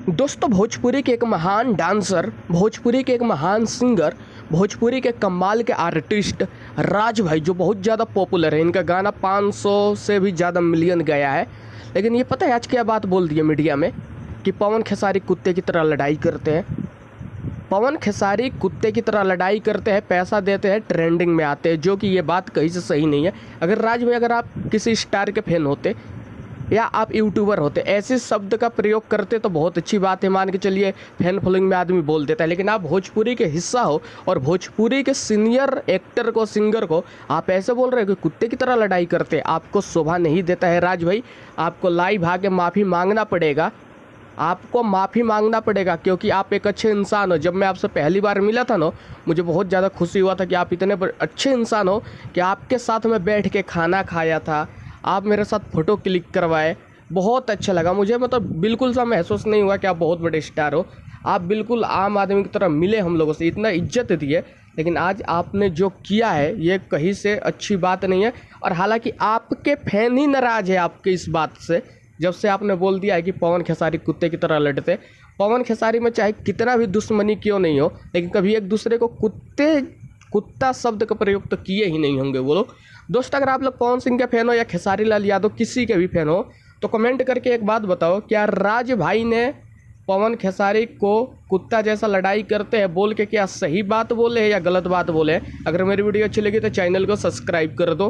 दोस्तों, भोजपुरी के एक महान डांसर, भोजपुरी के एक महान सिंगर, भोजपुरी के कमाल के आर्टिस्ट राज भाई जो बहुत ज़्यादा पॉपुलर है। इनका गाना 500 से भी ज़्यादा मिलियन गया है। लेकिन ये पता है आज क्या बात बोल दी है मीडिया में कि पवन खेसारी कुत्ते की तरह लड़ाई करते हैं। पवन खेसारी कुत्ते की तरह लड़ाई करते हैं, पैसा देते हैं, ट्रेंडिंग में आते हैं, जो कि ये बात कहीं से सही नहीं है। अगर राज भाई, अगर आप किसी स्टार के फैन होते या आप यूट्यूबर होते, ऐसे शब्द का प्रयोग करते तो बहुत अच्छी बात है, मान के चलिए फैन फॉलोइंग में आदमी बोल देता है। लेकिन आप भोजपुरी के हिस्सा हो और भोजपुरी के सीनियर एक्टर को, सिंगर को आप ऐसे बोल रहे हो कि कुत्ते की तरह लड़ाई करते, आपको शोभा नहीं देता है। राज भाई, आपको लाइव आके माफ़ी मांगना पड़ेगा, आपको माफ़ी मांगना पड़ेगा, क्योंकि आप एक अच्छे इंसान हो। जब मैं आपसे पहली बार मिला था ना, मुझे बहुत ज़्यादा खुशी हुआ था कि आप इतने अच्छे इंसान हो कि आपके साथ मैं बैठ के खाना खाया था, आप मेरे साथ फ़ोटो क्लिक करवाए, बहुत अच्छा लगा मुझे। मतलब बिल्कुल सा महसूस नहीं हुआ कि आप बहुत बड़े स्टार हो। आप बिल्कुल आम आदमी की तरह मिले हम लोगों से, इतना इज्जत दिए। लेकिन आज आपने जो किया है ये कहीं से अच्छी बात नहीं है। और हालांकि आपके फैन ही नाराज़ है आपके इस बात से, जब से आपने बोल दिया है कि पवन खेसारी कुत्ते की तरह लड़ते। पवन खेसारी में चाहे कितना भी दुश्मनी क्यों नहीं हो, लेकिन कभी एक दूसरे को कुत्ता शब्द का प्रयोग तो किए ही नहीं होंगे वो लोग। दोस्त, अगर आप लोग पवन सिंह के फैन हो या खेसारी लाल यादव किसी के भी फैन हो, तो कमेंट करके एक बात बताओ, क्या राज भाई ने पवन खेसारी को कुत्ता जैसा लड़ाई करते हैं बोल के क्या सही बात बोले हैं या गलत बात बोले हैं? अगर मेरी वीडियो अच्छी लगी तो चैनल को सब्सक्राइब कर दो।